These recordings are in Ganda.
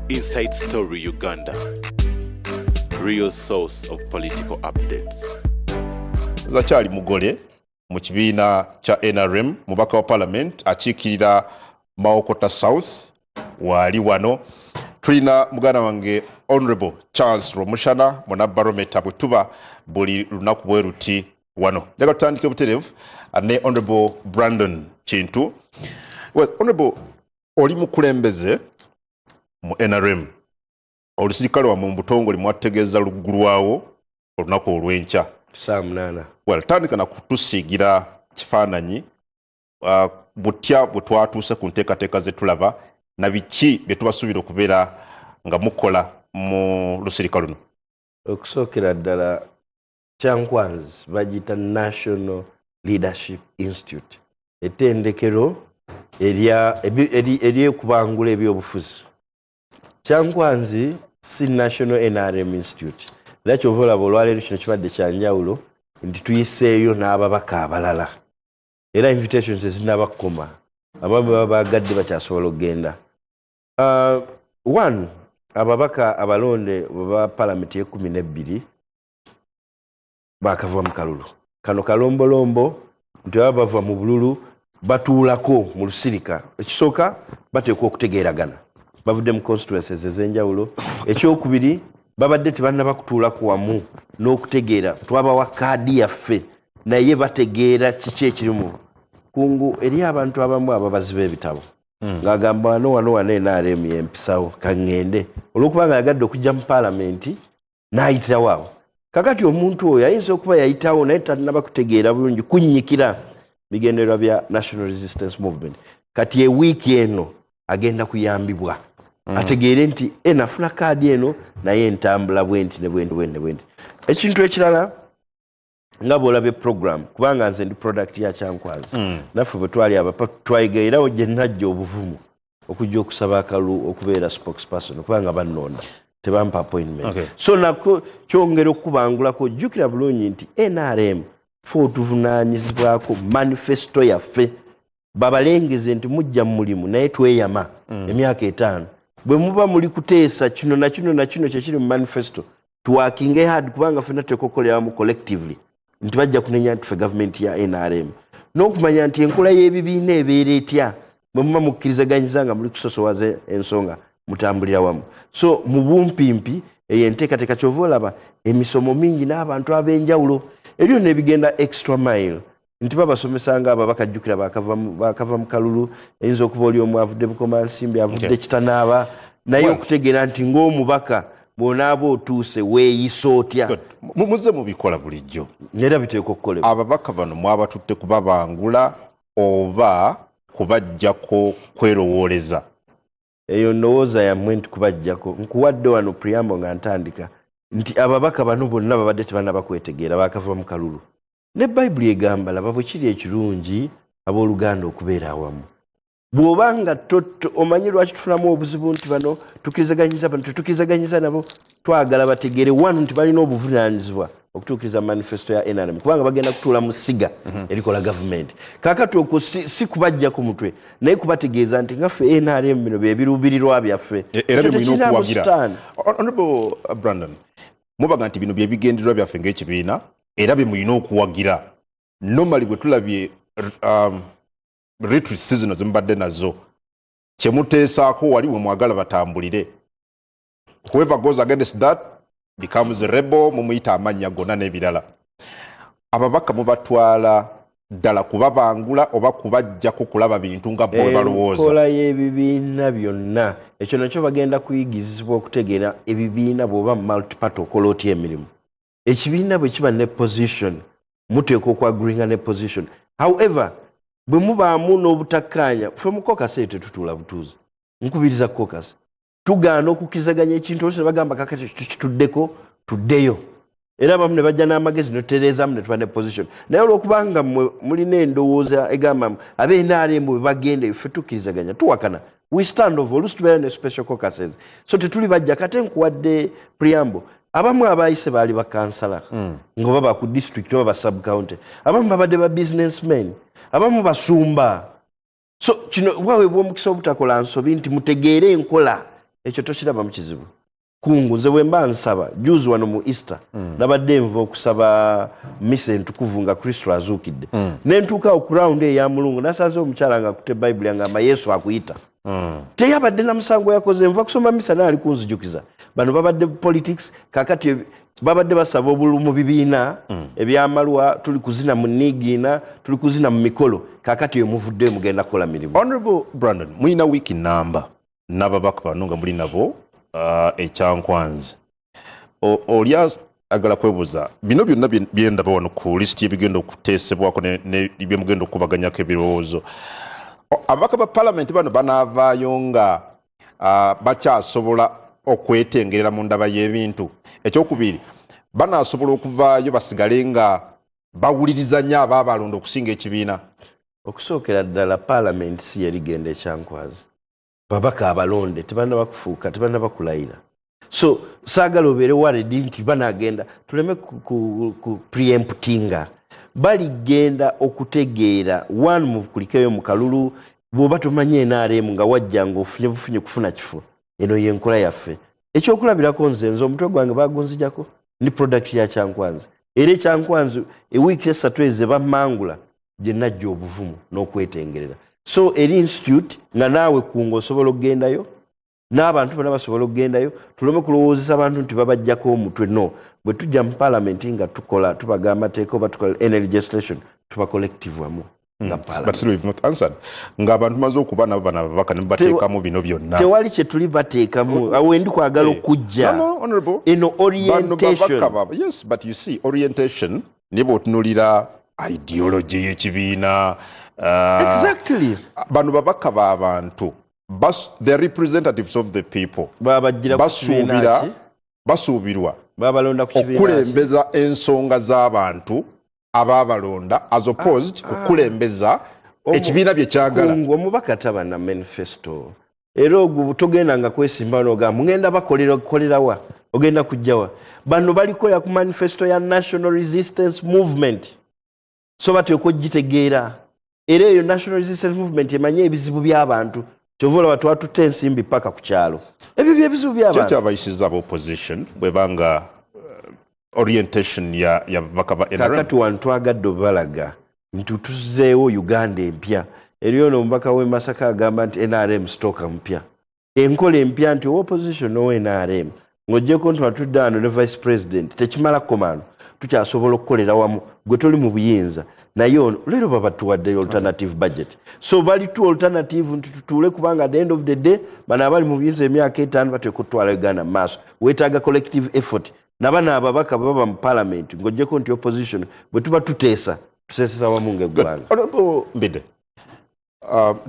Inside Story Uganda. Real source of political updates. Zachali Mugole mu kibiina kya NRM mubaka wa parliament akiikirira Maokota South wali wano. Tulina muganda wange Honorable Charles Romushana muna barometer bwetuba buli lunaku bwe ruti wano. Njagala tutandike butereevu ne Honorable Brandon Kintu. Well, Honorable oli mukulembeze mu NRM. Olusirikale wa mu butongole mwategeeza luggulwawo olunaku olw'enkya. Samunana. Well, tandika na kutusigira kifaananyi butya bwe twatuuse ku nteekateeka ze tulaba na biki bye tubasuubira okubeera nga mukola mu lusirikale luno. Okusookera ddala Kyankwanzi bagiyita National Leadership Institute, ettendekero eryekubangula ebyobufuzi. Kyankwanzi si National NRM Institute. Era kyova olaba olwaleero kino kibadde kya njawulo nti tuyiseeyo n'ababaka abalala. Era invitations ezinaba kukoma abamu baba bagadde bakyasobola okugenda. One, ababaka abalonde ba parliament ye-12 bakava mu kalulu. Kano kalombolombo nti baba bava mu bululu batuulako mu lusirika. Ekisooka bateekwa okutegeeragana. Bavudde mu constituencies ez'enjawulo. Ekyokubiri babadde tebannaba kutuulako wamu n'okutegeera twabawa kaadi yaffe naye bategeera kiki ekirimu. Kungu eri abantu abamu ababazi b'ebitabo ng'agamba wano NRM y'empisawo kaŋŋende olw'okubanga yagadde okujja mu paalamenti n'ayitirawo awo. Kakati omuntu oyo ayinza okuba yayitawo naye tannaba kutegeera bulungi kunnyikira bigendererwa bya National Resistance Movement. Kati ewiiki eno agenda kuyambibwa ategeere nti nafuna kaadi eno naye entambula bwenti ne bwenti. Ekintu ekirala nga bw'olabye program kubanga nze ndi product ya Kyankwanzi naffe bwe twali abapa twayigairawo gye najja obuvumu okujja okusaba akalulu okubeera spokesperson kubanga bannonda tebampa appointment. Okay. So nako kyongera okubangulako jjukira bulungi nti NRM fo tuvunaanyizibwako manifesto yaffe babalengeze nti mujja mu mulimu naye tweyama emyaka 5 bwe muba muli kuteesa kino na kino kyekiri mu manifesto tuwakinge hard kubanga ffenna tekokoleramu collectively nti bajja kunenya nti ffe gavumenti ya NRM n'okumanya nti enkola y'ebibiina ebeera etya bwe muba mukkirizaganyiza nga muli kusosowaza ensonga mutambulira wamu. So mu bumpimpi eyo enteekateeka kyova olaba emisomo mingi n'abantu ab'enjawulo ebyo nebigenda extra mile nti babasomesanga ababaka jjukira bakava mu kalulu eyinza okuba oli omu avudde Bukomansimbi avudde Kitanaaba naye okutegeera nti ng'omubaka bw'onaaba otuuse weeyisa otya. Muze mubikola bulijjo. Era biteekwa okukolebwa. Ababaka bano mwabatutte kubabangula oba kubajjako kwerowooleza? Eyo ndowooza yammwe nti kubajjako. Nkuwadde wano preamble nga ntandika nti ababaka bano bonna babadde tebannaba kwetegeera bakava mu kalulu. Ne Bayibuli egamba laba bwe kiri ekirungi abooluganda okubeera awamu. Bw'obanga omanyi lwaki tufunamu obuzibu nti bano tukkirizaganyiza nabo twagala bategeere wanu nti balina obuvunaanyizibwa okutuukiriza manifesto ya NRM kubanga bagenda kutuula mu ssiga erikola gavumenti. Kaakati okwo si kubajja ku mutwe naye kubategeeza nti ngaffe NRM bino bye biruubirirwa byaffe. Era bimulina okuwagira. Honorable Brandon, mubaga nti bino bye bigendererwa byaffe ng'ekibiina era bimulina okuwagira. Normally bwe tulabye retreat season zimubadde nazo kyemuteesaako wali bwe mwagala batambulire. Whoever goes against that becomes a rebel, mumuyita amannya gonna n'ebirala. Ababaka mubatwala ddala kubabangula oba kubajjako kulaba bintu nga bwe balowooza? Enkola y'ebibiina byonna ekyo nakyo bagenda kuyigizibwa okutegeera ebibiina bw'oba multiparty okola otya emirimu. Ekibiina bwe kiba ne position muteekwa okwaguringa ne position. However bwe mubaamu n'obutakkaanya ffe mu caucus eyo tetutuula butuuzi. Nkubiriza caucus tugaana okukkizaganya ekintu oluusi ne bagamba kakati tukituddeko tuddeyo. Era abamu ne bajja n'amagezi ne tutereezaamu ne tuba ne position. Naye olw'okubanga mulina endowooza egamba ab'NRM bwe bagenda ffe tukkirizaganya tuwakana. We stand over oluusi tubeera ne special caucuses. So tetuli bajja kate nkuwadde preamble. Abamu abayise baali bakansala nga baba ku district oba ba sub county. Abamu babadde ba businessmen. Abamu basumba. So kino bwawe bw'omukisa obutakola nsobi nti mutegeere enkola ekyo tokiraba mu kizibu kungu nze bwe mba nsaba juzi wano mu Easter nabadde nva okusaba misa entukuvu nga Kristo azuukidde ne ntuuka ku round eya mulungu nasanze omukyala nga akutte Bayibuli ngamba Yesu akuyita teyabadde na musango yakoze nva kusoma misa naye ali kunzijukiza bano babadde politics kakati babadde basaba obulu mu bibiina ebyamalwa tuli kuzina mu nigiina tuli kuzina mu mikolo kakati yo muvudde mugenda kola mirimu. Honorable Brandon mulina wiki namba n'ababaka bano nga muli nabo ekyankwanzi oli agala kwebuuza bino byonna byendaba wano ku lisiti ebigenda okuteesebwako ne byemugenda okubaganyako ebirowoozo ababaka ba palamenti bano banaavaayo nga bakyasobola okwetengerera mu ndaba y'ebintu ekyokubiri banaasobola okuvaayo basigale nga bawuliriza nnyo abaabalonda okusinga ekibiina. Okusookera ddala palamenti si yarigenda ekyankwazi babaka abalonde tebanna bakufuuka tebanna bakulayira so saagala obeere waredi nti banagenda tuleme ku preemptinga baligenda okutegeera one mu kulikeyo mu kalulu bw'oba tomanyi NRM nga wajja ng'ofunye bufunye kufuna kifo eno yenkola yaffe ekyokulabirako nze omutwe gwange bagunzijako ni product ya kyankwanzi era ekyankwanzi ewiiki esatu ezo bamangula gye najja obuvumu n'okwetengerera so eri institute nga naawe kungo osobola okugendayo n'abantu bonna basobola okugendayo tuleme kulowoozesa abantu nti babajjako omutwe no bwe tujja mu palamenti nga tukola tubaga amateeka oba tukola any legislation tuba collective wamu nga but still we've not answered ng'abantu maze okuba nabo bana babaka ne bateekamu bino byonna tewali kye tuli bateekamu awo ndi kwagala okujja eno orientation yes but you see orientation ne bw'otunuulira ideology y'ekibiina exactly bano babaka b'abantu the representatives of the people basuubirwa okukulembeza ensonga z'abantu abaabalonda as opposed okukulembeza ekibiina bye kyagala. Omubaka taba na manifesto era ogwo togenda nga kwesimba n'ogamba mugenda bakolerawa ogenda kujjawa bano balikola ku manifesto ya National Resistance Movement so bateekwa okugitegeera era eyo National Resistance Movement emanye ebizibu by'abantu kyovola watu watutte ensimbi paka ku kyalo ebyo byebizibu by'abantu kyabayisiza aba opposition bwebanga orientation ya babaka ba NRM kakati wantu twagadde obalaga nti tuzeewo Uganda empya eriyo n'omubaka w'e Masaka agamba nti NRM stooka mpya enkola empya nti opposition n'owa NRM ng'oggyeko nti watudde wano ne vice president tekimala komano tukyasobola okukolera wamu gwe toli mu buyinza naye leero babatuwadde alternative budget so bali tu alternative nti tutuule kubanga at the end of the day bano abali mu buyinza emyaka 5 bateeka okutwala Uganda maaso weetaaga collective effort nabana ababaka baba mu parliament ng'oggyeko nti opposition bwe tuba tuteesa tusesesa wamu ng'eggwanga. Mbidde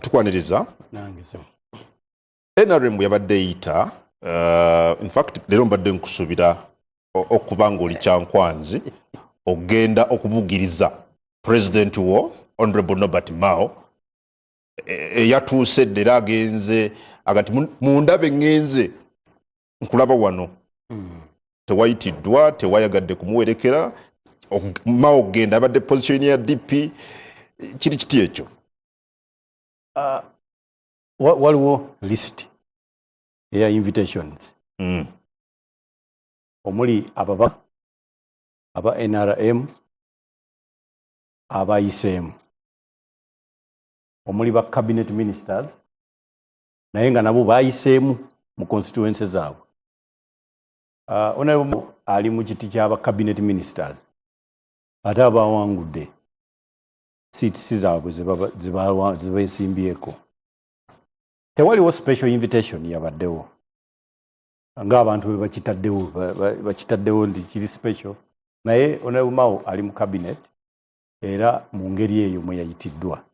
tukwaniriza NRM yabadde eyita in fact leero mbadde nkusuubira okuba ng'oli kyankwanzi ogenda okubugiriza president wo Honorable Norbert Mao eyatuuse ddera agenze agati mundabe ŋŋenze nkulaba wano tewayitiddwa tewayagadde kumuwerekera Mao ogenda abadde position ya DP kiri kiti ekyo waliwo list eya invitations omuli ababaka aba NRM abayiseemu omuli ba cabinet ministers naye nga nabo bayiseemu mu constituency zaabwe Honorable ali mu kiti ky'aba cabinet ministers ate abawangudde seats zaabwe ze beesimbyeko tewaliwo special invitation yabaddewo ng'abantu bwe bakitaddewo nti kiri special naye Honorable Mao ali mu cabinet era mu ngeri eyo mwe yayitiddwa.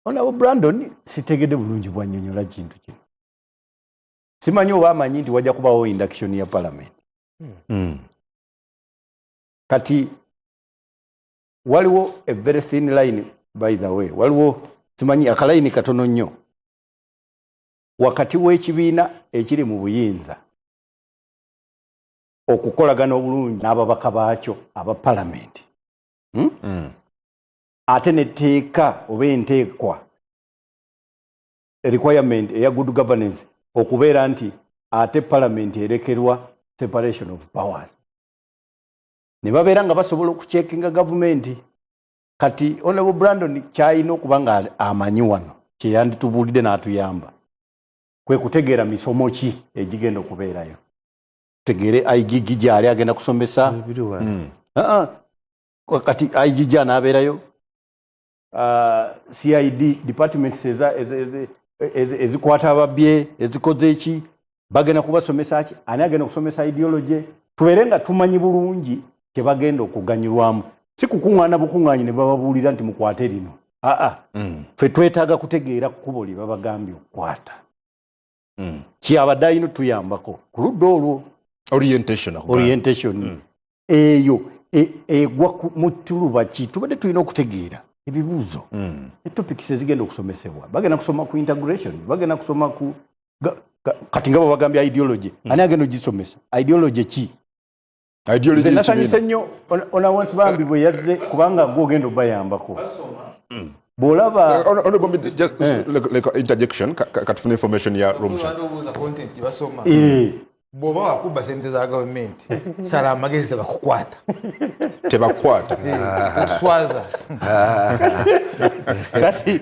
Honorable Brandon sitegedde bulungi bwannyonnyola kintu kino simanyi oba amanyi nti wajja kubawo induction ya parliament kati waliwo a very thin line by the way waliwo simanyi akalayini katono nnyo wakati w'ekibiina ekiri mu buyinza okukolagana obulungi n'ababaka baakyo aba palamenti ate netteeka oba enteekwa requirement eya good governance okubeera nti ate parliament erekerwa separation of powers ne babeera nga basobola okucekinga gavumenti. Kati Honorable Brandon kyalina okuba nga amanyi wano kyeyanditubuulidde n'atuyamba kwe kutegeera misomo ki egigenda okubeerayo, tutegeere IGG gyali agenda kusomesa kati IGG anaabeerayo, CID departments ezikwata ababbye ezikoze eki bagenda kubasomesa ki, ani agenda kusomesa ideology, tubeere nga tumanyi bulungi kyebagenda okuganyulwamu, si kukuŋŋaana bukuŋŋaanyi ne bababuulira nti mukwate lino. Ffe twetaaga kutegeera kkubo lye babagambye okukwata. Kyabadde alina tuyambako ku ludda olwo orientation eyo egwa mu tuluba ki tubadde tulina okutegeera ebibuuzo topics ezigenda okusomesebwa. Bagenda kusoma ku integration, bagenda kusoma ku kati nga bagambye ideology, ani agenda ogisomesa ideology ki? Nasanyuse nnyo onawansi bambi bwe yazze kubanga gwogenda obayambako bwolaba interjection katufuna information ya Rumsha bw'oba wakuba sente za gavumenti sala amagezi tebakukwata tuswaza kati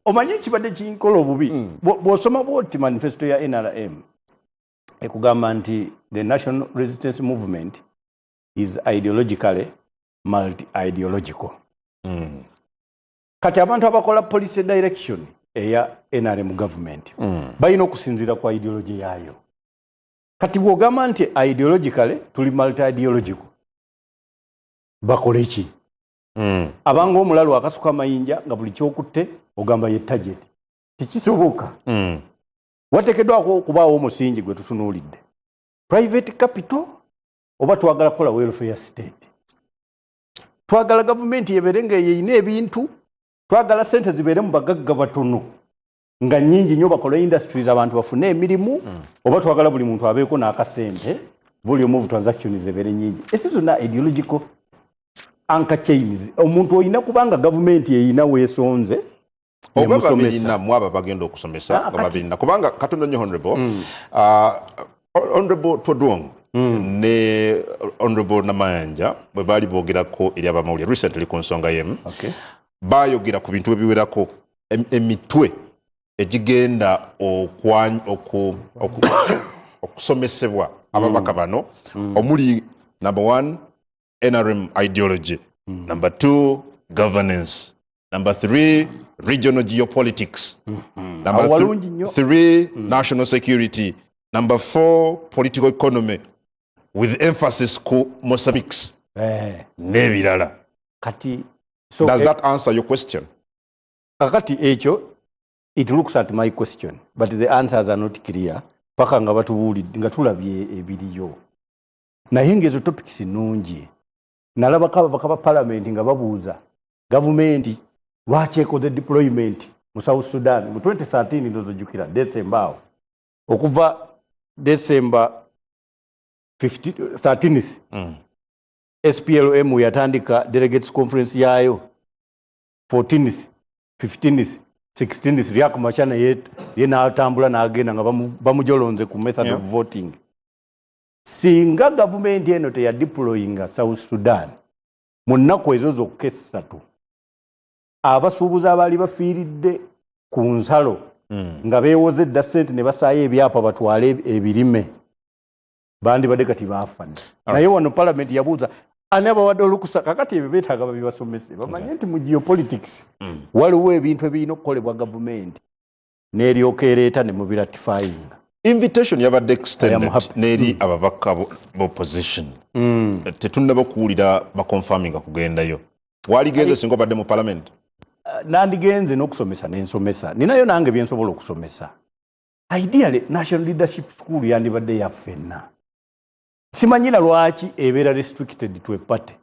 omanyi kibadde kinkola obubi bw'osoma bwoti manifesto ya NRM ekugamba nti the National Resistance Movement is ideologically multi-ideological. Kati abantu abakola policy direction eya NRM government balina okusinziira kwa ideology yaayo. Kati bw'ogamba nti ideologically tuli multi-ideological bakole ki? Abanga omulalu akasuka amayinja nga buli kyokutte ogamba ye target tekisoboka. Wateekeddwako okubaawo omusingi gwe tutunuulidde private capital oba twagala kukola welfare state, twagala gavumenti yebeere nga yeyina ebintu, twagala sente zibeere mu bagagga batono nga nnyingi nnyo bakole industries abantu bafune emirimu, oba twagala buli muntu abeeko n'akasente volume of transactions zibeere nnyingi. Esi zonna ideological anchor chains. Omuntu olina kubanga gavumenti eyina weesonze oba babirina mwaba bagenda okusomesa babirina kubanga katono nnyo honorable Todwong ne honorable Namayanja bwe baali boogerako eri abamawulire recently ku nsonga yemu baayogera ku bintu ebiwerako emitwe egigenda okusomesebwa ababaka bano omuli number 1 NRM ideology, number 2 governance, number 3 regional geopolitics, number 3 national security, number 4 political economy with emphasis ku Mozambique nebirala. Kati does that answer your question? Kakati ekyo it looks at my question but the answers are not clear paka nga batubuulidde nga tulabye ebiriyo naye ngezo topics nungi nalabako ababaka ba parliament nga babuuza gavumenti lwaki ekoze deployment mu South Sudan mu 2013 ndozojjukira December awo okuva December 13th SPLM yatandika delegates conference yaayo 14th 15th 16th Riek Machar ye n'atambula n'agenda nga bamujolonze ku method of voting. Singa gavumenti eno teya deployinga South Sudan mu nnaku ezo zokka essatu abasuubuzi abaali bafiiridde ku nsalo nga beewoze edda ssente ne basaayo ebyapa batwale ebirime bandibadde kati baafa. Naye wano parliament yabuuza ani abawadde olukusa kakati ebyo beetaaga babibasomese bamanye nti mu geopolitics waliwo ebintu ebirina okukolebwa gavumenti n'eryoka ereeta ne mubiratifyinga. Invitation yabadde extended n'eri ababaka b'opposition tetunnaba kuwulira baconfirminga kugendayo. Waligenze singa obadde mu parliament? Nandigenze n'okusomesa n'ensomesa ninayo nange byensobola okusomesa. Ideally national leadership school yandibadde yaffenna. Simanyira lwaki ebeera restricted to a party.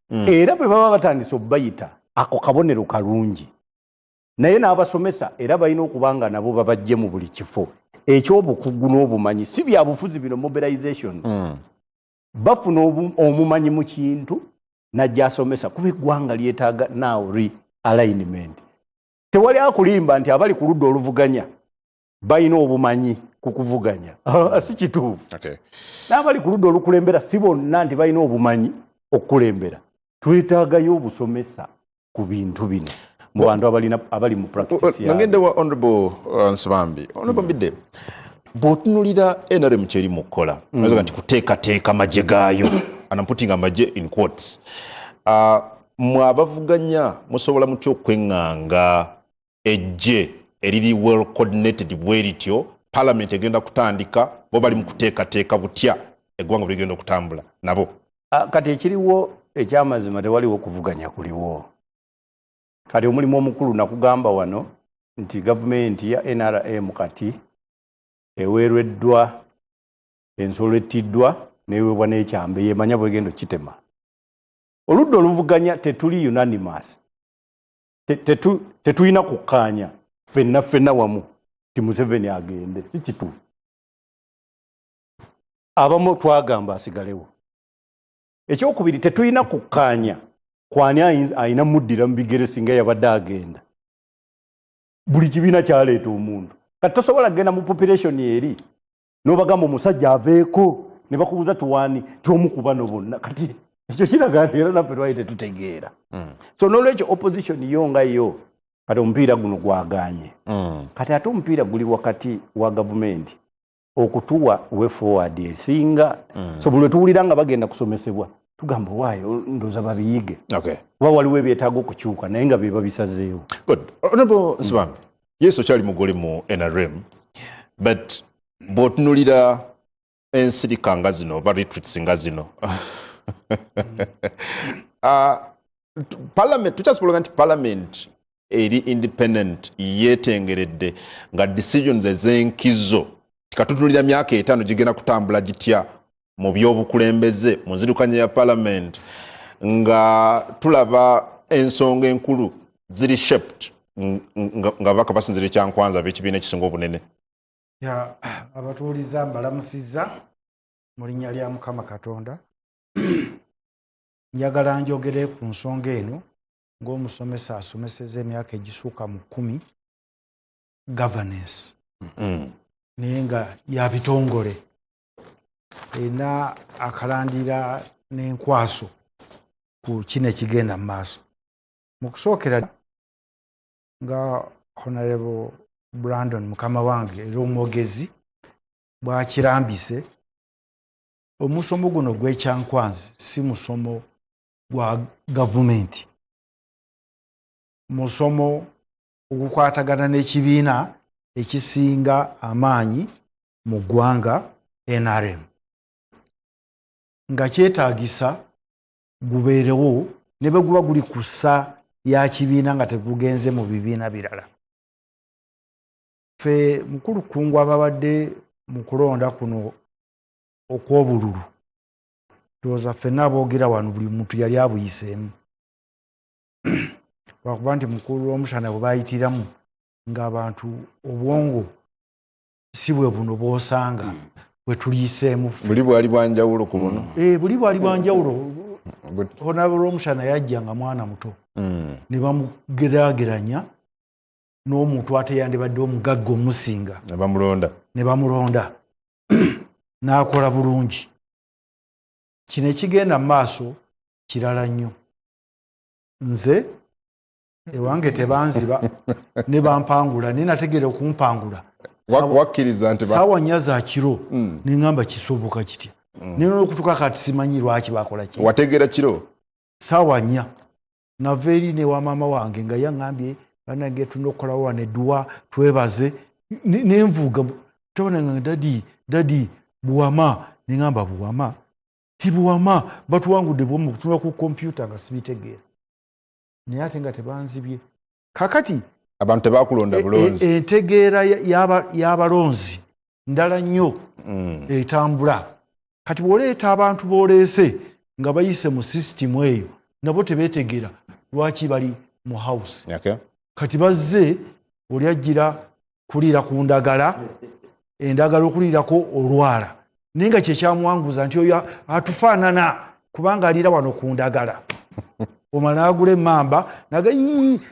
Era bwe baba batandise obayita ako kabonero kalungi naye n'abasomesa era balina okubanga nabo babajje mu buli kifo ekyobukugu n'obumanyi si bya bufuzi bino mobilization bafuna omumanyi mu kintu najja asomesa kuba eggwanga lyetaaga now re-alignment. Tewali akulimba nti abali ku ludda oluvuganya balina obumanyi ku kuvuganya si kituufu. Okay. N'abali ku ludda olukulembera si bonna nti balina obumanyi okukulembera. Twetaagayo obusomesa ku bintu bino mu bantu abali mu practice yaabwe. Nagende wa Honorable Nsibambi. Honorable Mbidde, bw'otunuulira NRM kyeri mu kukola oyinza nti kuteekateeka amagye gaayo and I'm putting amagye in quotes. Mwe abavuganya musobola mutya okweŋŋanga ejje eriri well coordinated bwe lityo Parliament egenda kutandika bo bali mu kuteekateeka butya eggwanga bwe ligenda okutambula nabo? Kati ekiriwo ekyamazima tewaliwo kuvuganya kuliwo. Kati omulimu omukulu nakugamba wano nti gavumenti ya NRM kati eweereddwa ensolo ettiddwa neweebwa n'ekyambe yemanya bwegenda okitema. Oludda oluvuganya tetuli unanimous. Tetulina kukkaanya ffenna wamu ti Museveni agende, si kituufu. Abamu twagamba asigalewo. Ekyokubiri tetulina kukkaanya kwani ayina muddira mu bigere singa yabadde agenda. Buli kibiina kyaleeta omuntu. Kati tosobola kugenda mu population eri n'obagamba omusajja aveeko ne bakubuuza tuwaani t'omu ku bano bonna. Kati ekyo kiraga nti era naffe twali tetutegeera. So n'olwekyo opposition yo nga yo kati omupiira guno gwagaanye. Kati ate omupiira guli wakati wa gavumenti okutuwa we forward esinga. So buli tuwulira nga bagenda kusomesebwa tugamba waayo ndooza babiyige. Okay. Waliwo ebyetaaga okukyuka naye nga be babisazeewo. Good. Honorable Nsibambi, yes okyali mugole mu NRM, but bw'otunuulira ensirika nga zino oba retreats nga zino Parliament, tukyasobola nti Parliament eri independent yeetengeredde nga decisions ez'enkizo tikatutunulira myaka 5 gigenda kutambula gitya mu by'obukulembeze mu nzirukanya ya Parliament nga tulaba ensonga enkulu ziri shaped nga baka basinzire kyankwanza b'ekibiina ekisinga obunene. Abatuuliza mbalamusizza mu linnya lya Mukama Katonda. Njagala njogere ku nsonga eno ng'omusomesa asomeseza emyaka egisuuka mu 10 governance naye nga ya bitongole erina akalandira n'enkwaso ku kino ekigenda mu maaso. Mu kusookera nga Honorable Brandon mukama wange era omwogezi bw'akirambise, omusomo guno gw'ekyankwanzi si musomo gwa gavumenti, musomo ogukwatagana n'ekibiina ekisinga amaanyi mu ggwanga NRM, nga kyetaagisa gubeerewo ne bwe guba guli ku ssa ya kibiina nga tegugenze mu bibiina birala. Ffe mukulu kungu ababadde mu kulonda kuno okw'obululu, ndowooza ffenna aboogera wano buli muntu yali abuyiseemu. Lwakuba nti mukulu w'omushana bwe baayitiramu ng'abantu obwongo si bwe buno bw'osanga bwe tuliyiseemu ffe. Buli bwali bwanjawulo ku buno? Buli bwali bwanjawulo. Honorable omushana yajja nga mwana muto ne bamugeraageranya n'omuntu ate yandibadde omugagga omusinga ne bamulonda n'akola bulungi. Kino ekigenda mu maaso kirala nnyo. Nze ewange tebanziba ne bampangula naye nategeera okumpangula wakkiriza nti saawa 4 za kiro ne ngamba kisoboka kitya naye n'okutuuka kati simanyi lwaki bakola ki. Wategeera kiro? Saawa 4 nava eri ne wa maama wange nga yaŋŋambye banange tulina okukolawo wano edduwa twebaze nenvuga tobona nga dadi buwama ne ngamba buwama ti buwama batuwangudde bwomu kutunula ku kompyuta nga sibitegeera naye ate nga tebanzibye. Kakati abantu tebakulonda bulonzi. Entegeera y'abalonzi ndala nnyo etambula. Kati bw'oleeta abantu b'oleese nga bayise mu sisitimu eyo nabo tebeetegeera lwaki bali mu house. Kati bazze oli ajjira kuliira ku ndagala, endagala okuliirako olwala naye nga kyekyamuwanguza nti oyo atufaanana kubanga aliira wano ku ndagala. Omala agula emmamba naga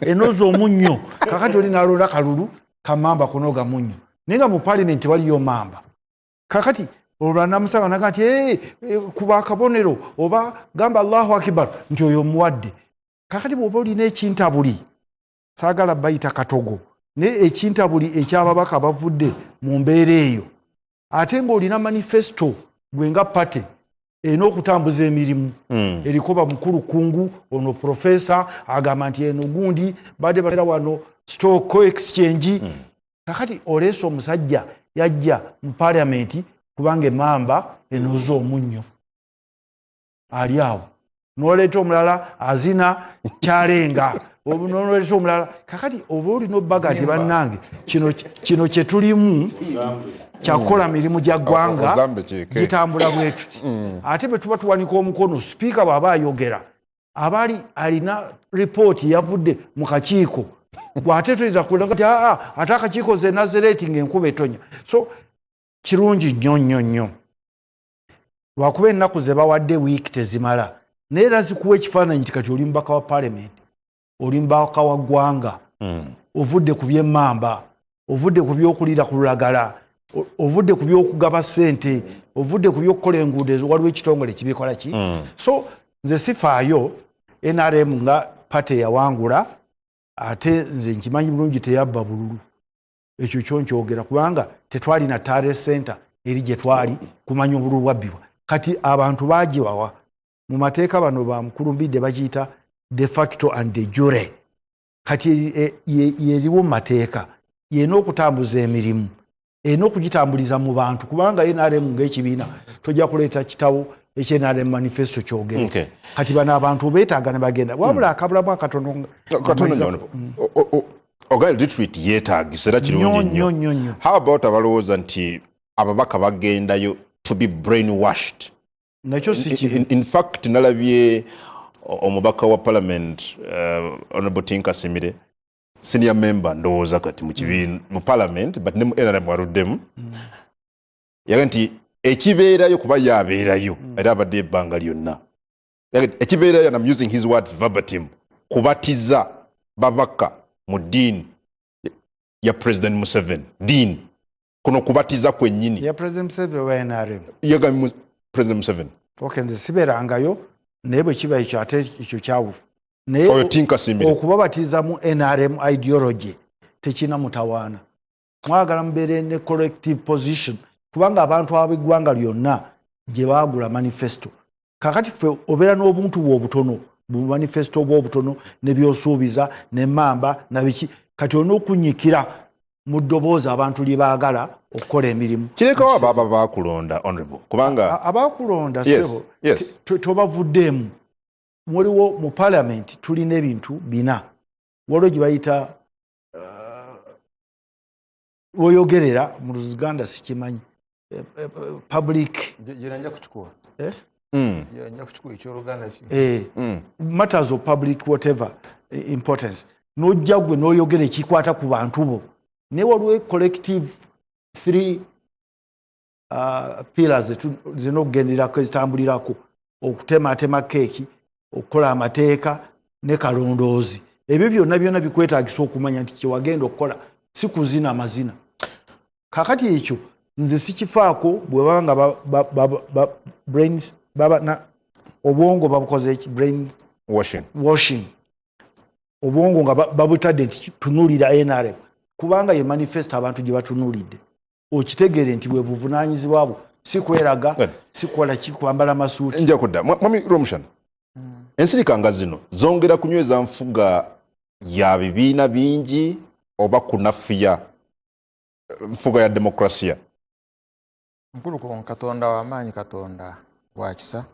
enoza omunnyo. Kakati oli n'alonda kalulu kamamba kunoga munnyo nenga mu parliament waliyo mamba kakati olwanamusanga naga nti kuba akabonero oba gamba Allahu Akbar nti oyo muwadde kakati bw'oba olina ekintabuli saagala bayita katogo ne ekintabuli ekyababaka bavudde mu mbeera eyo ate ng'olina manifesto gwe nga pate n'okutambuza emirimu eriko bamukulu kungu ono profesa agamba nti eno gundi badde batera wano stock exchange kakati oleese omusajja yajja mu parliament kubanga emamba enoza omunnyo ali awo n'oleeta omulala azina kyalenga n'oleeta omulala kakati oba olina obbaga nti bannange kino kye tulimu kyakukola mirimu gya ggwanga gitambula bwe tuti ate bwe tuba tuwanika omukono sipiika bw'aba ayogera abaali alina ripooti yavudde mu kakiiko bw'ate toyinza kulaga nti ate akakiiko ze nazereeti ng'enkuba etonya so kirungi nnyo nnyo nnyo lwakuba ennaku ze bawadde wiiki tezimala naye era zikuwa ekifaananyi nti kati oli mubaka wa paalamenti oli mubaka wa ggwanga ovudde ku by'emmamba ovudde ku by'okuliira ku lulagala ovudde ku by'okugaba ssente ovudde ku by'okukola enguudo ezo waliwo ekitongole kibikola ki so nze sifaayo NRM nga pate yawangula ate nze nkimanyi bulungi teyabba bululu ekyo kyonkyogera kubanga tetwalina tare center eri gye twali kumanya obululu bwabbibwa kati abantu bagiwawa mu mateeka bano bamukulumbidde bakiyita de facto and de jure kati yeriwo mu mateeka yena okutambuza emirimu ena okugitambuliza mu bantu kubanga NRM ng'ekibiina tojja kuleeta kitawo ekyenRM manifesto kyogera kati bano abantu beetaaga ne bagenda wabula akabulamu akatono Ogaire retreat yeetaagisa era kirungi nnyo. How about abalowooza nti ababaka bagendayo to be brainwashed? Nakyo si in fact nalabye omubaka wa parliament Honorable Tinka Simire senior member ndowooza kati mu kibiina mu parliament but ne mu NRM waruddemu yaga nti ekibeerayo kuba yabeerayo era abadde ebbanga lyonna ekibeerayo and I'm using his words verbatim kubatiza babaka mu ddiini ya President Museveni ddiini kuno kubatiza kwennyini ya President Museveni wa NRM yaga President Museveni nze sibeerangayo naye bwe kiba ekyo ate ekyo kyawufu naye Tinka Simire okubabatiza mu NRM ideology tekina mutawaana mwagala mubeere ne collective position kubanga abantu ab'eggwanga lyonna gye baagula manifesto kakati ffe obeera n'obuntu bw'obutono bu manifesto bw'obutono ne by'osuubiza n'emmamba na biki kati olina okunyikira mu ddoboozi abantu lye baagala okukola emirimu kirekawo abo baakulonda honorable kubanga abaakulonda sebo tobavuddeemu waliwo mu parliament tulina ebintu bina waliwo gye bayita woyogerera mu Luganda sikimanyi public jiranja kuchukua jiranja kuchukua ekyoluganda matters of public whatever importance nojja gwe n'oyogera ekikwata ku bantu bo naye waliwo collective 3 pillars zirina okugenderako ezitambulirako okutematema keeki okukola amateeka ne kalondoozi ebyo byonna bikwetaagisa okumanya nti kyewagenda okukola si kuzina amazina kakati ekyo nze sikifaako bwe baba nga brains obwongo babukoze eki brain washing obwongo nga babutadde nti tunuulira NRM kubanga ye manifesto abantu gye batunuulidde okitegeere nti bwe buvunaanyizibwa bwo si kweraga si kukola ki kwambala masuuti nja kudda mwami Romushana ensirika nga zino zongera kunyweza nfuga ya bibiina bingi oba kunafuya nfuga ya demokrasia nkuluko Katonda w'amaanyi Katonda wakisa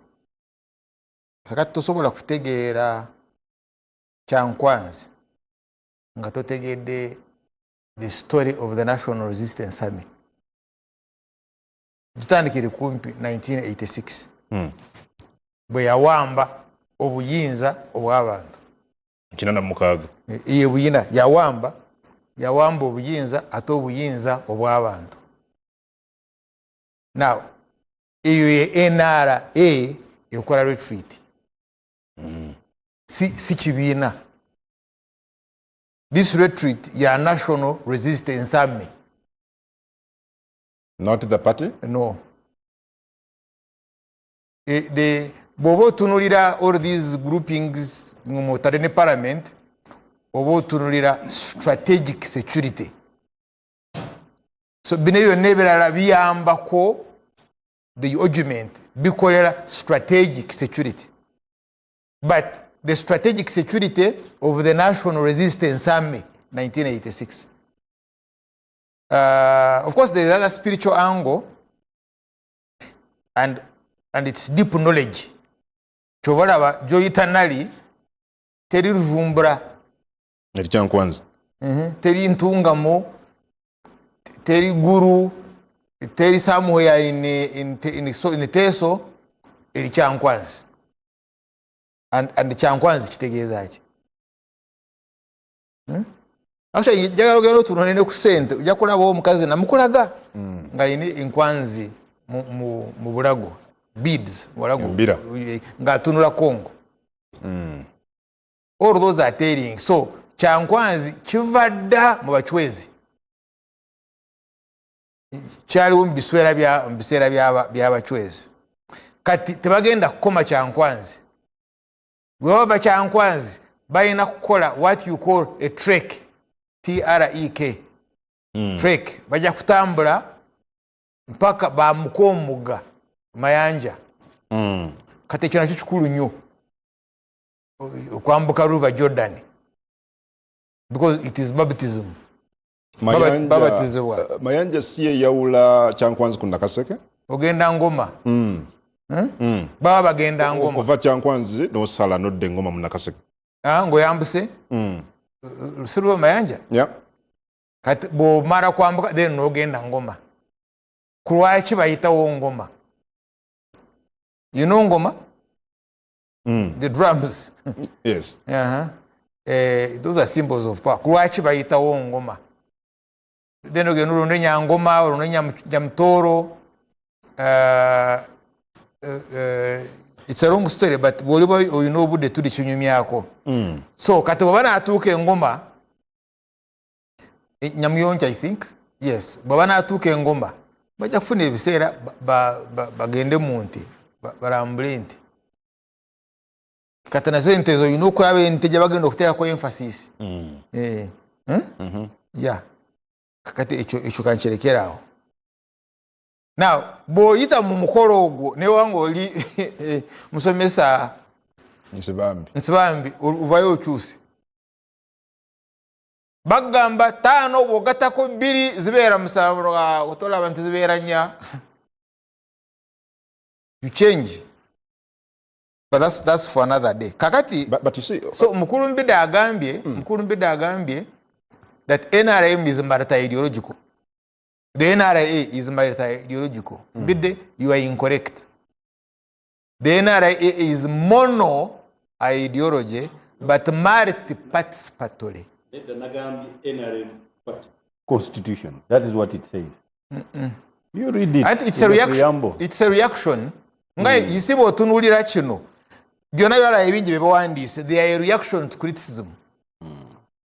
kakati tosobola kutegeera kyankwanzi nga totegedde the story of the National Resistance Army gitandikire kumpi 1986 bwe yawamba obuyinza obw'abantu kinana mukaaga iye buyina yawamba obuyinza ate obuyinza obw'abantu now iyo ye NRA ekola retreat si kibiina this retreat ya National Resistance Army Not the party? No. Bobo tunulira all these groupings mu Tarene Parliament, bobo tunulira strategic security. So bineyo nebera biyambako the argument bikolera strategic security. But the strategic security of the National Resistance Army 1986. Of course, there is another spiritual angle and its deep knowledge. Chovalaba joyitanali teri ruvumbura Erikyankwanzi. teri ntungamo teri guru teri somewhere in teso erikyankwanzi and kyankwanzi kitegeeza ki actually jagalo gero tunone ku sente ujja kulaba omukazi namukulaga nga ine inkwanzi mu bulago beads walago Mbira. nga tunula Kongo all those are telling so kyankwanzi kivadda mu bachwezi kyaliwo mu biseera by'abachwezi kati tebagenda kukoma kyankwanzi bwe baba kyankwanzi balina kukola what you call a trek TREK trek bajja kutambula mpaka bamuka omugga Mayanja kati ekyo nakyo kikulu nnyo okwambuka River Jordan because it is baptism. Mayanja si eyawula Kyankwanzi ku Nakaseke? Ogenda Ngoma. Baba bagenda Ngoma. Ova Kyankwanzi n'osala n'odda Ngoma mu Nakaseke. Ng'oyambuse? Lusiru Mayanja? Yeah. Kati bw'omala kwambuka then n'ogenda Ngoma. Ku lwaki bayitawo Ngoma? You know Ngoma? The drums. Yes. Those are symbols of power. Ku lwaki bayitawo Ngoma? Then ogenda olonde Nyangoma, olonde Nyamutoro. It's a long story, but bw'oliba olina obudde tuli kinyumyako. So kati bw'aba n'atuuka Engoma, Nyamuyonja I think, yes, bw'aba n'atuuka Engoma, bajja kufuna ebiseera bagende mu nte, balambule ente. Kati nazo ente ezo olina okulaba ente gye bagenda okuteekako emphasis. Yeah. Kati ekyo kankirekerawo. Now, bw'oyita mu mukolo ogwo newanga oli musomesa Nsibambi ovayo okyuse. Bagamba 5 bw'ogattako 2 zibeera 7 otolaba nti zibeera 4. You change. But that's for another day. Kakati, but you see, so Mukulumbide agambye that NRM is multi-ideological. The NRA is multi-ideological. Bide, you are incorrect. The NRA is mono-ideology, but multi-participatory. Constitution. That is what it says. You read it. And it's a reaction. It's a reaction. Ngai yisibo otunulira kino. Byonna byala ebingi byebawandiise. They are a reaction to criticism.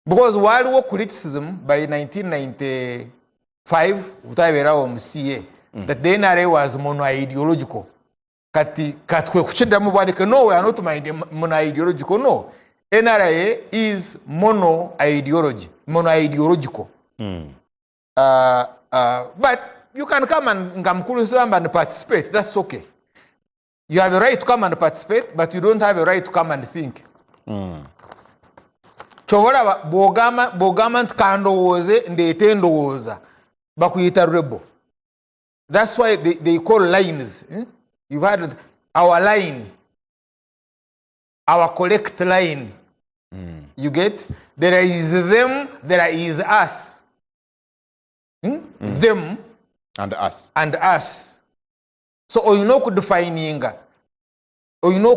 Because waliwo criticism by 1995 utabeerawo mu CA that the NRA was mono-ideological. Kati kwe kuchiddamu bwandike no, we are not mono-ideological. No. NRA is mono-ideological. But you can come and and participate. That's okay. You have a right to come and participate, but you don't have a right to come and think. Chovola bogama nkandowooze ndeete ndowooza bakuyita rebel. That's why they call lines. You've heard our line, our collect line. You get? There is them, there is us. Them and us. And us. So oyina okudefininga, oyina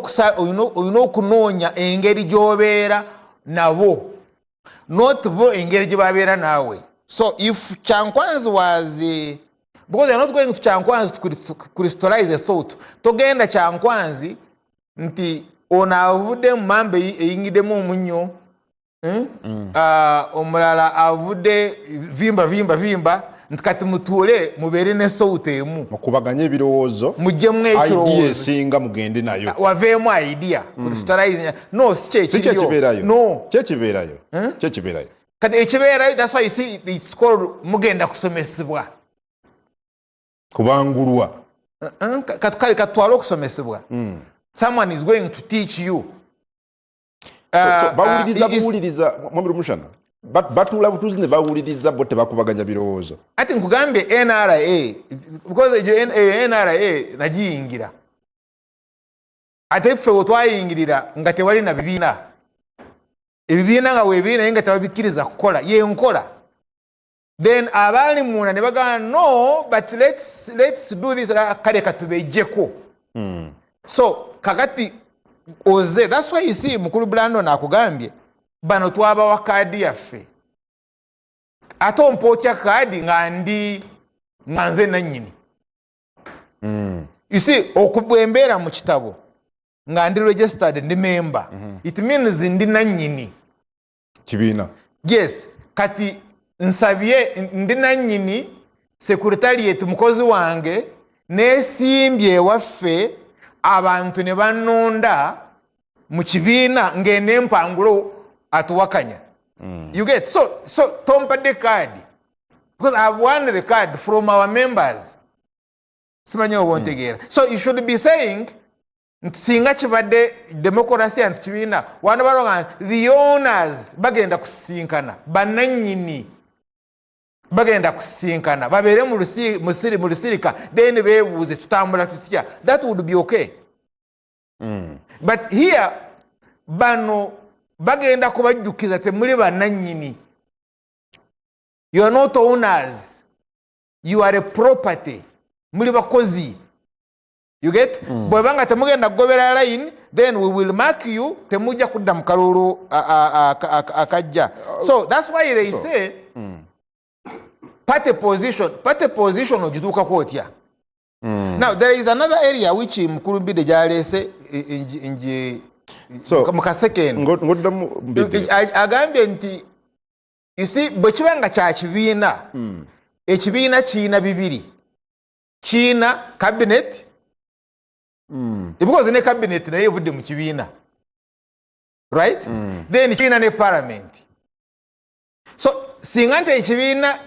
okunoonya engeri gy'obeera nabo, not bo engeri gye babeera naawe. So if Kyankwanzi was because they're not going to Kyankwanzi to crystallize a thought, togenda Kyankwanzi nti ono avudde mu mamba eyingidemu omunnyo omulala avudde vimba nti kati mutuule mubeere ne thought emu mukubaganye ebirowoozo mujjemu idea ekirowoozo esinga mugende nayo waveemu idea no si kyekibeerayo no kyekibeerayo kati ekibeerayo that's why you see it's called mugenda kusomesebwa kubangulwa kale katwale okusomesebwa someone is going to teach you bawuliriza mwamiru mushana batula butuzi ne bawuliriza bo tebakubaganya birowoozo ati nkugambye NRA because NRA nagiyingira ate ffe wetwayingirira nga tewali na bibiina ebibiina nga weebiri naye nga tebabikkiriza kukola yenkola then abaali munda ne bagamba no but let's do this kale katubejjeko so kakati oze that's why you see mukulu Brandon akugambye bano twabawa kaadi yaffe ate ompootya kaadi nga nze nannyini you see okubwembeera mu kitabo nga ndi registered ndi member it means ndi nannyini kibiina yes kati nsabye ndi nannyini secretariat mukozi wange nesimbye ewaffe abantu ne banonda mu kibiina ng'ene empangulo atuwakanya you get so tompadde card because I've won the card from our members simanyi obontegeera so you should be saying singa kibadde democracy and kibiina wano balonga the owners bagenda kusisinkana bananyini bagenda kusisinkana babeere mu lusirika then beebuuze tutambula tutya that would be okay but here bano bagenda kubajjukiza temuli bananyini you are not owners you are a property muli bakozi you get bwebanga temugenda kugobera line then we will mark you temujja kudda mu kalulu akajja so that's why they say party position ogituukako otya now there is another area which mukulumbide gyaleese ngoddamu agambye nti you see bwe kibanga kya kibiina ekibiina kiina bibiri kiina cabinet because ne cabinet naye evudde mu kibiina right then kiina ne parliament so singa nti ekibiina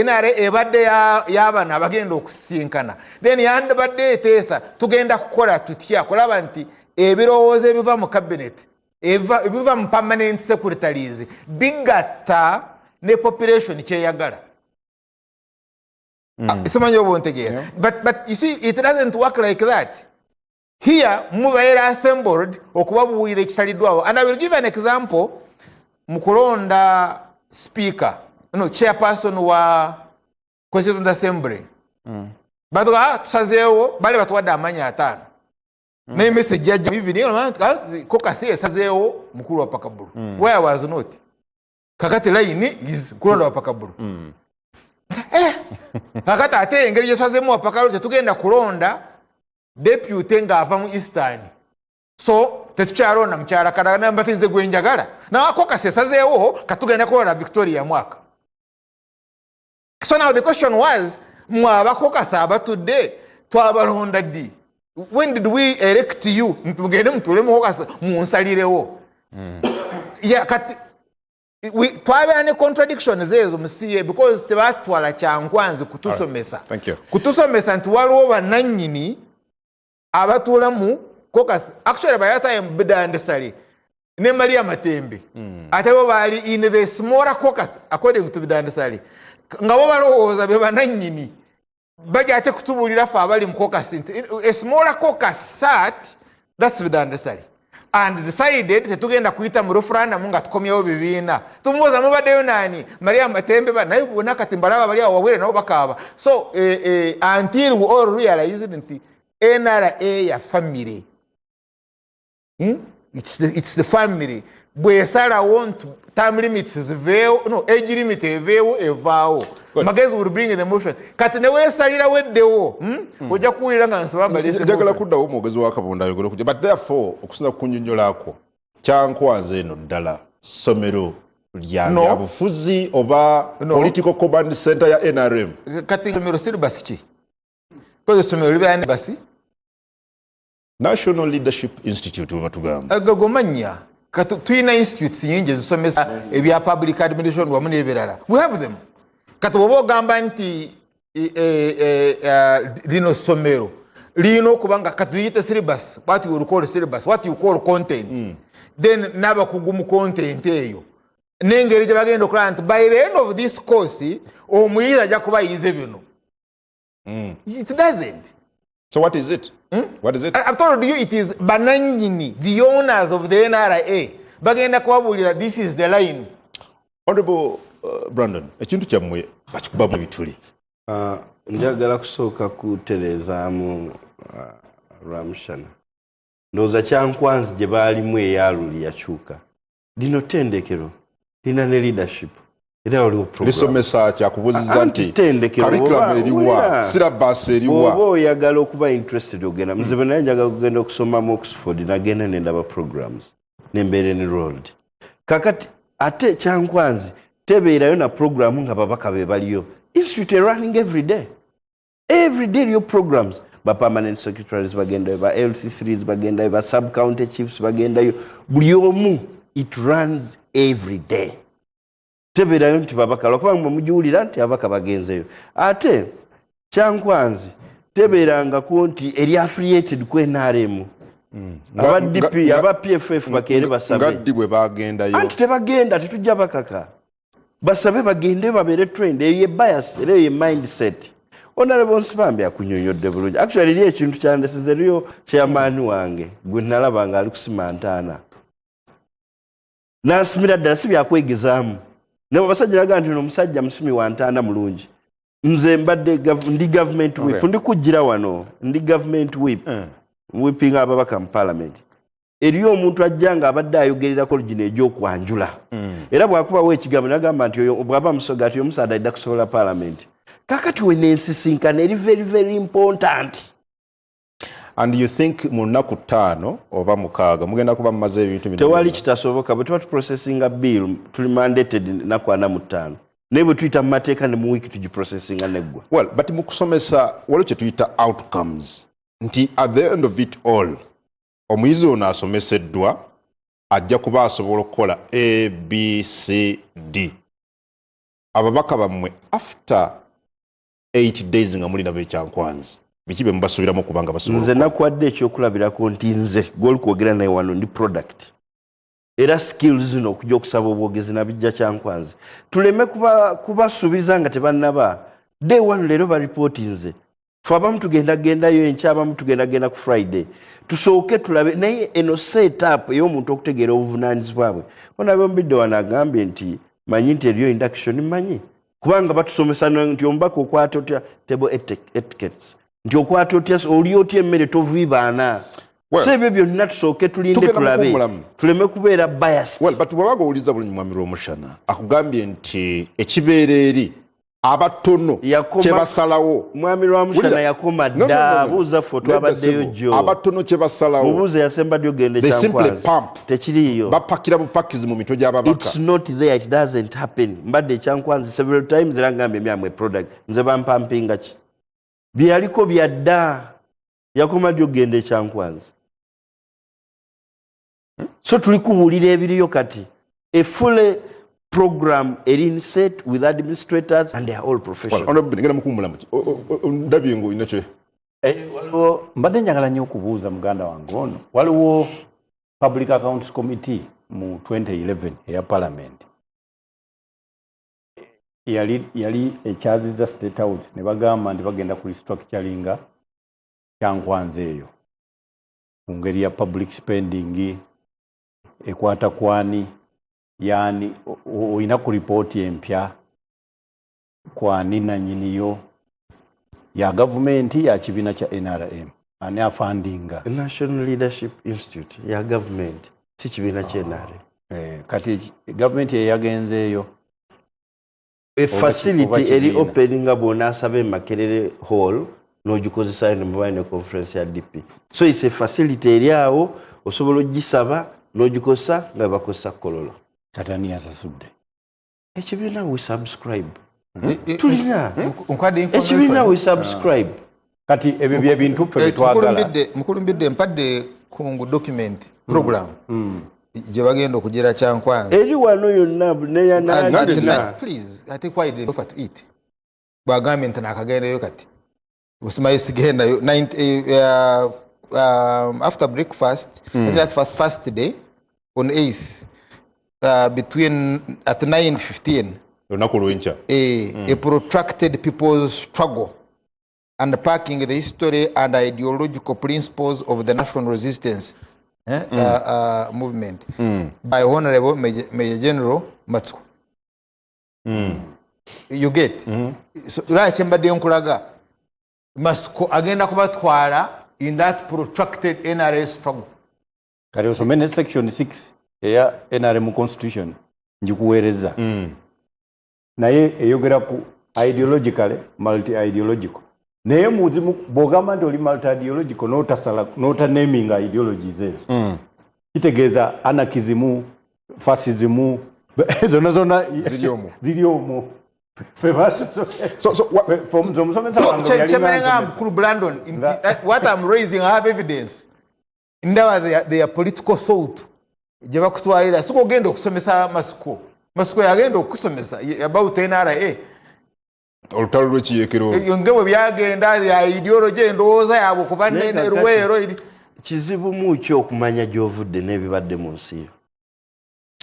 NRA ebadde y'abana abagenda okusisinkana then yandibadde eteesa tugenda kukola tutya kulaba nti ebirowoozo ebiva mu cabinet ebiva mu permanent secretaries bigatta ne population kyeyagala simanyi obontegeera but you see it doesn't work like that here mubaire assembled okubabuulira ekisaliddwawo and I will give an example mu kulonda speaker chairperson wa Constituent Assembly batuga tusazeewo bali batuwadde amanyi 5 naye message yajja kokasi esazeewo mukulu wa Pakabulu where was not kakati line is kulonda wa Pakabulu kakati ate engeri gyesazeemu wa Pakabulu tetugenda kulonda deputy ng'ava mu Eastern so tetukyalonda mukyala kalala mbatinze gwenjagala nawakokasi esazeewo katugenda kulonda Victoria mwaka. So now the question was, mwabakokasa abatudde twabalonda ddi? When did we elect you? Ntugende mutule mukokasa munsalirewo. Yeah, kati twabera ne contradictions ezo mu CA because tebatwala kyankwanzi kutusomesa. Thank you. Kutusomesa nti waliwo bannannyini abatula mu kokasi. Actually by that time Bidandesali ne Maria Matembe. Ate bo bali in the smaller caucus according to Bidandesali. Nga bo balowooza be bananyini bajja ate kutubulira fe abali mu caucus a smaller caucus sat that's Bidandesali and decided tetugenda kuyita mu referendum nga tukomyewo bibiina tumubuuza mubaddeyo nani Maria Matembe naye bonna kati mbalaba bali awo wabwere nabo bakaaba so until we all realized nti NRA ya family it's the family bwesala want time limits ziveewo age limit evaawo magezi will bring in the motion kati ne weesalira weddewo ojja kuwulira nga njagala kuddawo omwogezi wa Kabonda ayogera okujja but therefore okusinza kukunnyonnyolako kyankwanze eno ddala somero lya No. byabufuzi oba No. political command center ya NRM? kati somero syllabus ki koze somero liba ne basi National Leadership Institute webatugamba. agagomanya kati tuyina institutes nyingi ezisomesa ebya public administration wamu n'ebirala we have them kati oba ogamba nti lino somero lino okubanga kati tuyite syllabus what you call syllabus what you call content then n'abakugu mu content eyo n'engeri gye bagenda okulaba nti by the end of this course omuyizi ajja kuba ayize bino it doesn't. So what is it? What is it? I've told you it is bananyini, the owners of the NRA. Bagenda kubabuulira this is the line. Honorable Brandon, ekintu kyammwe bakikuba mu bituli. Njagala kusooka kutereezaamu Ramshana. Ndowooza Kyankwanzi gye baalimu eyaluli yakyuka. Lino ttendekero lina ne leadership. Era waliwo program. Lisomesa kyakubuuziza nti Ttendekero curriculum eriwa, syllabus eriwa. Oba oyagala okuba interested ogenda. Nze naye njagala kugenda okusoma mu Oxford nagenda ne ndaba programs. Nembeera enrolled. Kakati ate Kyankwanzi tebeerayo na programu nga babaka be baliyo. Institute running every day. Every day your programs. Ba permanent secretaries bagenda, ba LC3s bagenda, ba sub county chiefs bagenda yo. Buli omu it runs every day. Tebeerayo nti babaka lwakubanga mugiwulira nti abaka bagenzeyo. Ate Kyankwanzi tebeerangako nti eri affiliated ku NRM. Aba DP, aba PFF bakeere basabe. Ngaddi bwe bagendayo. Anti tebagenda tetujja bakaka. Basabe bagende babeere trend eyo bias era eyo mindset. Honorable Nsibambi akunyonyodde bulungi. Actually eri ekintu kyandesize eriyo chairman wange gwe nalaba nga ali kusima ntaana. Nasimira ddala si byakwegezaamu. Nebo basajja baga nti omusajja musimi wa ntaana mulungi. Nze mbadde ndi government whip. Ndi kujjira wano. Ndi government whip. Whipping ababaka mu parliament. Eriyo omuntu ajjanga abadde ayogererako gino egy'okwanjula. Era bw'akubawo ekigambo n'agamba nti oyo bw'aba musoga ati omusaadde adda kusobola parliament. Kakati we n'ensisinkana eri very very important. And you think mu nnaku 5 oba 6 mugenda kuba mumaze ebintu bino? Tewali kitasoboka bwe tuba tuprocessinga bill tuli mandated nnaku 45. Naye bwe tuyita mu mateeka ne mu wiiki tugiprocessinga neggwa. Well, but mu kusomesa waliwo kye tuyita outcomes. Nti at the end of it all omuyizi ono asomeseddwa ajja kuba asobola okukola A, B, C, D. Ababaka bammwe after 8 days nga mulina b'Ekyankwanzi biki bye mubasuubiramu kubanga basobola? Nze nakwadde ekyokulabirako nti nze gw'oli kwogera naye wano ndi product. Era skills zino okujja okusaba obwogezi nabijja Kyankwanzi. Tuleme kubasuubiza nga tebannaba. Day one leero baripooti nze. Ffe abamu tugendagendayo enkya abamu tugenda ku Friday. Tusooke tulabe naye eno setup ey'omuntu okutegeera obuvunaanyizibwa bwe. Onabe mbidde wano agambye nti manyi nti eriyo induction manyi. Kubanga batusomesa nti omubaka okwata otya table etiquettes. Nti okwata otya oli otya emmere toviibaana. So ebyo byonna tusooke tulinde tulabe. Tuleme kubeera biased. Well, but bw'oba ng'owuliriza bulungi Mwami Rwomushana akugambye nti ekibeera eri abatono kye basalawo. Mwami Rwomushana yakoma dda buuza ffe twabaddeyo jjo. Abatono kye basalawo. Mubuuze yasembadde ogende Kyankwanzi. Tekiriiyo. Bapakira bupakizi mu mitwe gy'ababaka. It's not there, it doesn't happen. Mbadde Kyankwanzi several times era ngambye myamwe product. Nze bampampinga ki? Bye yaliko byadda. Yakoma ddi ogende Kyankwanzi. So tuli kuwulira ebiriyo kati. A full program in set with administrators and they are all professional. Honorable ngenda mukumulamu. Ndabye ngo inache. Waliwo mbadde njagala nnyo okubuuza muganda wange ono. Waliwo Public Accounts Committee mu 2011 eya Parliament. Yali ekyazizza State House ne bagamba nti bagenda ku restructuringa Kyankwanzi eyo. Mu ngeri ya public spending ekwata kwani yani oyina ku report empya kwani na nyiniyo ya government ya kibiina kya NRM ani afundinga National Leadership Institute ya government si kibiina kya NRM. Kati government yagenzeeyo a facility eri openinga bona asabe Makerere Hall n'ogikozesa ne mobile conference ya DP. So it's a facility eri awo osobola ogisaba n'ogikozesa nga bakozesa kololo. Katani yasasudde. Ekibiina we subscribe. Tulina. nkwadde Ekibiina we subscribe. Kati ebyo bye bintu ffe bitwagala. mukulumbidde mpadde kungu document program gye bagenda okugira kyankwanza Eri wano yonna neyanaalina. please ate kwayidde offer to eat bwagambye nti naakagendayo kati osimayo sigendayo after breakfast I think that was first day on 8th between at 9:15 olunaku lwenkya a protracted people's struggle unpacking the history and ideological principles of the national resistance movement by Honorable Major General Matsuko. You get? So, lwaki mbadde nkulaga Matsuko agenda kubatwala in that protracted NRA struggle. Kati osome ne section 6 eya NRM constitution njikuweereza. Naye eyogera ku ideologically multi-ideological. Naye muzimu bw'ogamba nti oli multi-ideological n'otanaming ideologies ezo. Kitegeeza anarchism, fascism, zonna ziri omwo. Kyemenenga mukulu Brandon, what I'm raising, I have evidence. Ndaba their political thought. Gye bakutwalira siko ogenda okusomesa Masuko yagenda okusomesa about NRA. olutalo lw'ekiyeekero Nge bwe byagenda ya ideology endowooza yaabwe okuva nene Luweero. Kizibu mu ki okumanya gy'ovudde n'ebibadde mu nsi yo.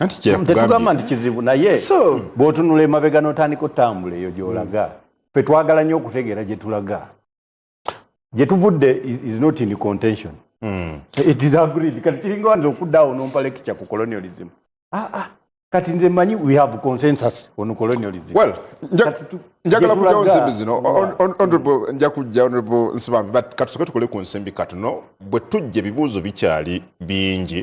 anti Tetugamba nti kizibu naye bw'otunula emabega n'otandika otambula eyo gy'olaga. Ffe twagala nnyo okutegeera gye tulaga. Gye tuvudde is not in contention. It is agreed. Kati kiringa wanza okuddaawo n'ompa lecture ku colonialism. Kati nze mmanyi we have consensus on colonialism. well njagala kujjawo nsembi zino honorable nja kujja honorable Nsibambi but katusoke tukole ku nsembi katono bwe tujja ebibuuzo bikyali bingi